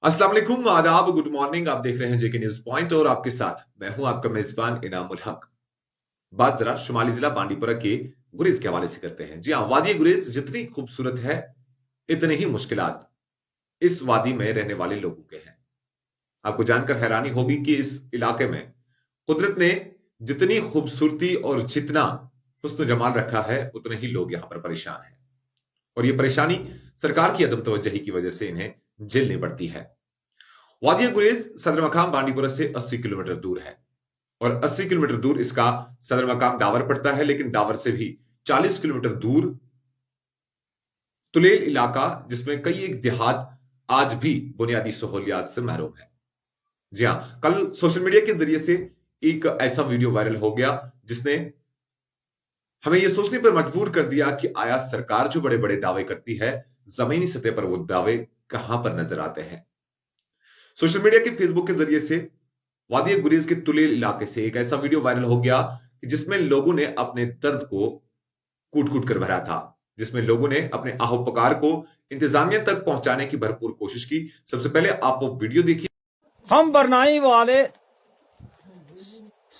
अस्सलाम वालेकुम, आदाब, गुड मॉर्निंग। आप देख रहे हैं जेके न्यूज पॉइंट और आपके साथ मैं हूं आपका मेजबान इनामुल हक। बात जरा शुमाली जिला बांडीपुरा के गुरेज के हवाले से करते हैं। जी हां, वादी गुरेज जितनी खूबसूरत है इतनी ही मुश्किलात इस वादी में रहने वाले लोगों के हैं। आपको जानकर हैरानी होगी कि इस इलाके में कुदरत ने जितनी खूबसूरती और जितना हुस्न जमाल रखा है उतने ही लोग यहां पर परेशान हैं और ये परेशानी सरकार की अदम तवज्जही की वजह से इन्हें झेलनी पड़ती है। वादिया गुरेज सदर मकाम बांडीपुरा से 80 किलोमीटर दूर है और 80 किलोमीटर दूर इसका सदर मकाम डावर पड़ता है, लेकिन डावर से भी 40 किलोमीटर दूर तुलेल इलाका, जिसमें कई एक देहात आज भी बुनियादी सहूलियात से महरूम है। जी हां, कल सोशल मीडिया के जरिए से एक ऐसा वीडियो वायरल हो गया जिसने हमें यह सोचने पर मजबूर कर दिया कि आया सरकार जो बड़े बड़े दावे करती है, जमीनी सतह पर वो दावे कहां पर नजर आते हैं। सोशल मीडिया के फेसबुक के जरिए से वादी गुरेज के तुलेल इलाके से एक ऐसा वीडियो वायरल हो गया जिसमें लोगों ने अपने दर्द को कूट कूट कर भरा था, जिसमें लोगों ने अपने आहो पुकार को इंतजामिया तक पहुंचाने की भरपूर कोशिश की। सबसे पहले आप वो वीडियो देखिए। हम बरनाई वाले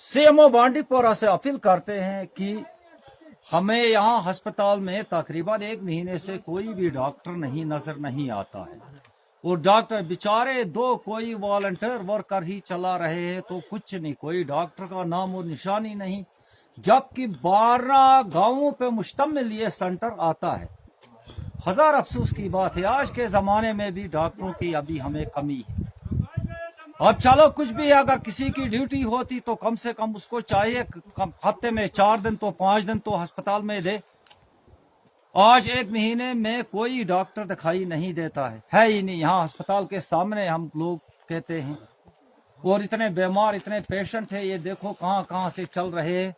सीएमओ बांडीपुरा से अपील करते हैं कि हमें यहाँ अस्पताल में तकरीबन 1 महीने से कोई भी डॉक्टर नजर नहीं आता है और डॉक्टर बेचारे कोई वॉलंटियर वर्कर ही चला रहे हैं, तो कुछ नहीं, कोई डॉक्टर का नाम और निशानी नहीं, जबकि 12 गांवों पे मुश्तमिल ये सेंटर आता है। हजार अफसोस की बात है, आज के जमाने में भी डॉक्टरों की अभी हमें कमी है। अब चलो कुछ भी, अगर किसी की ड्यूटी होती तो कम से कम उसको चाहिए हफ्ते में 4 दिन तो 5 दिन तो अस्पताल में दे। आज 1 महीने में कोई डॉक्टर दिखाई नहीं देता है ही नहीं। यहाँ अस्पताल के सामने हम लोग कहते हैं, और इतने बीमार, इतने पेशेंट है, ये देखो कहाँ कहाँ से चल रहे हैं,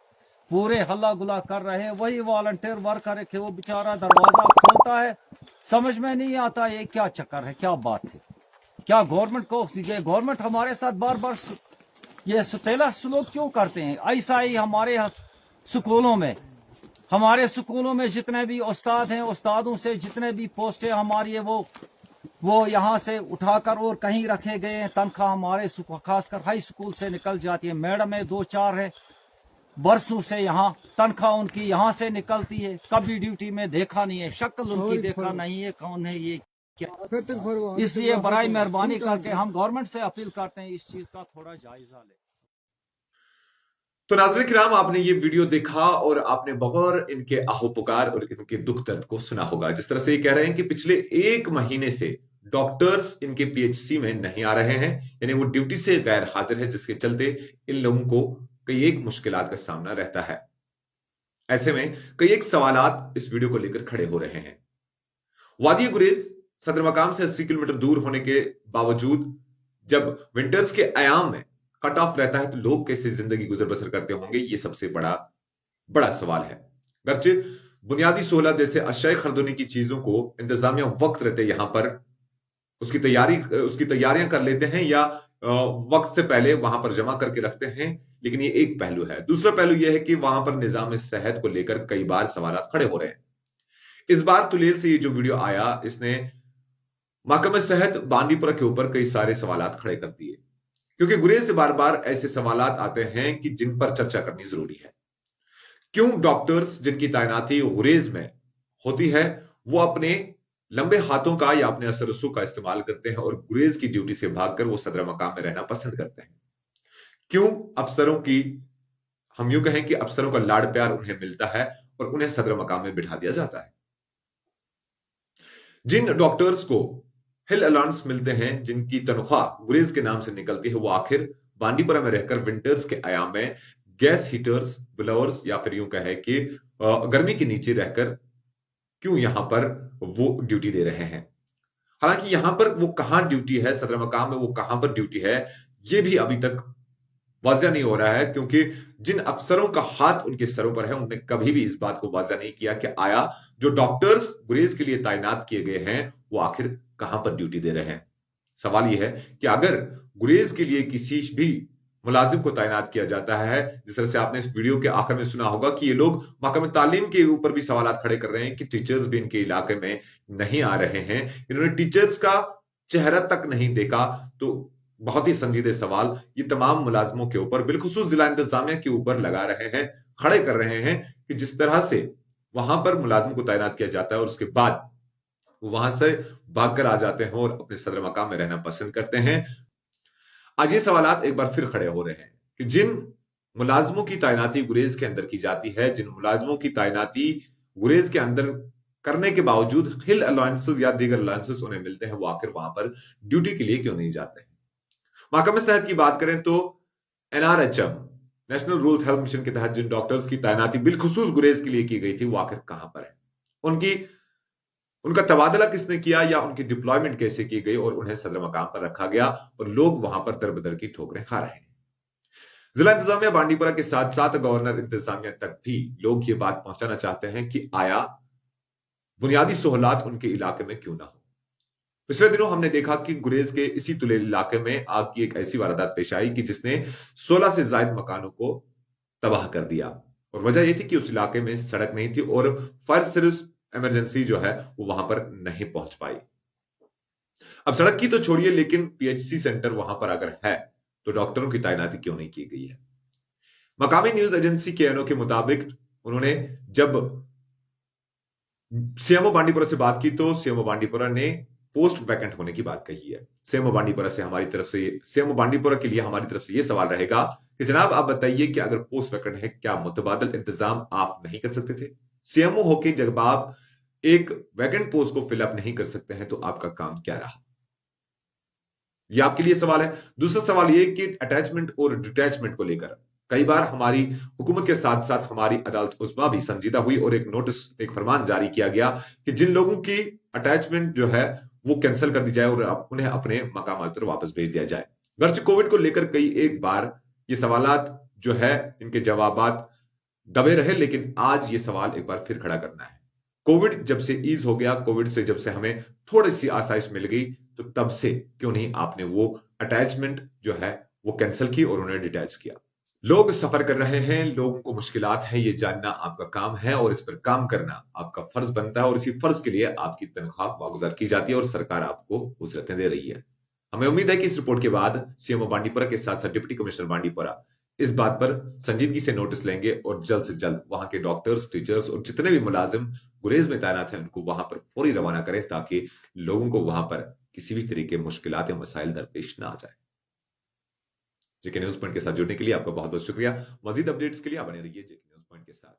पूरे हल्ला गुला कर रहे हैं। वही वॉलंटियर वर्कर है कि वो बेचारा दरवाजा खोलता है, समझ में नहीं आता ये क्या चक्कर है, क्या बात है। क्या गवर्नमेंट को, ये गवर्नमेंट हमारे साथ बार बार ये सुतेला सलूक क्यों करते हैं? ऐसा ही हमारे स्कूलों में जितने भी उस्ताद हैं, उस्तादों से जितने भी पोस्टें हमारी है वो यहाँ से उठाकर और कहीं रखे गए हैं। तनख्वाह हमारे खासकर हाई स्कूल से निकल जाती है। मैडम है 2-4 है, बरसों से यहाँ तनख्वाह उनकी यहाँ से निकलती है, कभी ड्यूटी में देखा नहीं है, शक्ल उनकी देखा नहीं है, कौन है ये क्या। इसलिए बराई मेहरबानी करके हम गवर्नमेंट से अपील करते हैं, इस चीज का थोड़ा जायजा ले। तो नाज़रीन किराम, आपने ये वीडियो देखा और आपने बगौर इनके आहो पुकार और इनके दुख दर्द को सुना होगा। जिस तरह से ये कह रहे हैं कि पिछले 1 महीने से डॉक्टर्स इनके पीएचसी में नहीं आ रहे हैं, यानी वो ड्यूटी से गैर हाजिर है, जिसके चलते इन लोगों को कई एक मुश्किलात का सामना रहता है। ऐसे में कई एक सवालात इस वीडियो को लेकर खड़े हो रहे हैं। वादी गुरेज सदर मकाम से 80 किलोमीटर दूर होने के बावजूद जब विंटर्स के आयाम में कट ऑफ रहता है तो लोग कैसे जिंदगी गुजर बसर करते होंगे, ये सबसे बड़ा सवाल है। गर्चे बुनियादी सहूलत जैसे अशाए खरीदने की चीजों को इंतजामिया वक्त रहते यहां पर उसकी तैयारियां कर लेते हैं या वक्त से पहले वहां पर जमा करके रखते हैं, लेकिन ये एक पहलू है। दूसरा पहलू यह है कि वहां पर निजाम सेहत को लेकर कई बार सवालात खड़े हो रहे हैं। इस बार तुलेल से ये जो वीडियो आया, इसने महकमा सेहत बांडीपुरा के ऊपर कई सारे सवालात खड़े कर दिए, क्योंकि गुरेज से बार बार ऐसे सवालात आते हैं कि जिन पर चर्चा करनी जरूरी है। क्यों डॉक्टर्स जिनकी तैनाती गुरेज में होती है वो अपने लंबे हाथों का या अपने असर रसूख का इस्तेमाल करते हैं और गुरेज की ड्यूटी से भागकर वो सदर मकाम में रहना पसंद करते हैं? क्यों अफसरों की, हम यूं कहें कि अफसरों का लाड़ प्यार उन्हें मिलता है और उन्हें सदर मकाम में बिठा दिया जाता है? जिन डॉक्टर्स को हिल अलाउंस मिलते हैं, जिनकी तनख्वाह गुरेज के नाम से निकलती है, वो आखिर बांडीपुरा में रहकर विंटर्स के आयाम में गैस हीटर्स, ब्लोअर्स या फिर यूं कहे कि गर्मी के नीचे रहकर क्यों यहां पर वो ड्यूटी दे रहे हैं? हालांकि यहां पर वो कहां ड्यूटी है, सदर मकाम में वो कहां पर ड्यूटी है, ये भी अभी तक वाज़ेह नहीं हो रहा है, क्योंकि जिन अफसरों का हाथ उनके सरों पर है उन्होंने कभी भी इस बात को वाज़ेह नहीं किया कि आया जो डॉक्टर्स गुरेज के लिए तैनात किए गए हैं वो आखिर कहां पर ड्यूटी दे रहे हैं। सवाल यह है कि अगर गुरेज के लिए किसी भी मुलाजिम को तैनात किया जाता है, जिस तरह से आपने इस वीडियो के आखिर में सुना होगा कि ये लोग महकमा तालीम के ऊपर भी सवाल खड़े कर रहे हैं कि टीचर्स भी इनके इलाके में नहीं आ रहे हैं। इन्होंने टीचर्स का चेहरा तक नहीं देखा। तो बहुत ही संजीदे सवाल ये तमाम मुलाजमों के ऊपर, बिलखुसूस जिला इंतजामिया के ऊपर लगा रहे हैं, खड़े कर रहे हैं कि जिस तरह से वहां पर मुलाजिम को तैनात किया जाता है और उसके बाद वो वहां से भागकर आ जाते हैं और अपने सदर मकाम में रहना पसंद करते हैं। आज ये सवालात एक बार फिर खड़े हो रहे हैं कि जिन मुलाजमों की तैनाती गुरेज के अंदर की जाती है, जिन मुलाजमों की तैनाती गुरेज के अंदर करने के बावजूद हिल अलाउंसेस या दीगर अलाउंसेस उन्हें मिलते हैं, वो आखिर वहां पर ड्यूटी के लिए क्यों नहीं जाते हैं? महकमे सेहत की बात करें तो NRHM, national rural health mission के तहत जिन डॉक्टर्स की तैनाती बिलखुसूस गुरेज के लिए की गई थी, वो आखिर कहां पर है? उनका तबादला किसने किया या उनकी डिप्लॉयमेंट कैसे की गई और उन्हें सदर मकाम पर रखा गया और लोग वहां पर दर बदर की ठोकरें खा रहे हैं? जिला इंतजामिया बांडीपुरा के साथ साथ गवर्नर इंतजामिया तक भी लोग ये बात पहुंचाना चाहते हैं कि आया बुनियादी सहूलत उनके इलाके में क्यों ना हो। पिछले दिनों हमने देखा कि गुरेज के इसी तुलेल इलाके में आग की एक ऐसी वारदात पेश आई कि जिसने 16 से ज्यादा मकानों को तबाह कर दिया और वजह यह थी कि उस इलाके में सड़क नहीं थी और फायर सर्विस इमरजेंसी जो है वो वहां पर नहीं पहुंच पाई। अब सड़क की तो छोड़िए, लेकिन पीएचसी सेंटर वहां पर अगर है तो डॉक्टरों की तैनाती क्यों नहीं की गई है? मकामी न्यूज एजेंसी केएनओ के मुताबिक उन्होंने जब सीएमओ बांडीपुरा से बात की तो सीएमओ बांडीपुरा ने पोस्ट वैकेंट होने की बात कही है। सीएमओ बांडीपुरा के लिए हमारी तरफ से यह सवाल रहेगा कि जनाब आप बताइए कि अगर पोस्ट वैकेंट है, क्या मुतबादल इंतजाम आप नहीं कर सकते थे? सीएमओ होके जब आप एक वैकेंट पोस्ट को फिलअप नहीं कर सकते हैं तो आपका काम क्या रहा? यह आपके लिए सवाल है। दूसरा सवाल यह कि अटैचमेंट और डिटैचमेंट को लेकर कई बार हमारी हुकूमत के साथ साथ हमारी अदालत उस्मा भी संजीदा हुई और एक नोटिस, एक फरमान जारी किया गया कि जिन लोगों की अटैचमेंट जो है वो कैंसिल कर दी जाए और उन्हें अपने मकामात पर वापस भेज दिया जाए। गर्च कोविड को लेकर कई एक बार ये सवालात जो है इनके जवाबात दबे रहे, लेकिन आज ये सवाल एक बार फिर खड़ा करना है। कोविड जब से ईज हो गया, कोविड से जब से हमें थोड़ी सी आसाइश मिल गई, तो तब से क्यों नहीं आपने वो अटैचमेंट जो है वो कैंसिल की और उन्हें डिटैच किया? लोग सफर कर रहे हैं, लोगों को मुश्किलात हैं, ये जानना आपका काम है और इस पर काम करना आपका फर्ज बनता है और इसी फर्ज के लिए आपकी तनख्वाह वागुजार की जाती है और सरकार आपको उजरतें दे रही है। हमें उम्मीद है कि इस रिपोर्ट के बाद सीएमओ बांडीपुरा के साथ साथ डिप्टी कमिश्नर बांडीपुरा इस बात पर संजीदगी से नोटिस लेंगे और जल्द से जल्द वहां के डॉक्टर्स, टीचर्स और जितने भी मुलाजिम गुरेज में तैनात हैं उनको वहां पर फौरी रवाना करें ताकि लोगों को वहां पर किसी भी तरीके मुश्किलात या मसाइल दरपेश ना आ जाए। जेके न्यूज पॉइंट के साथ जुड़ने के लिए आपका बहुत बहुत शुक्रिया। मजीद अपडेट्स के लिए आप बने रहिए जेके न्यूज पॉइंट के साथ।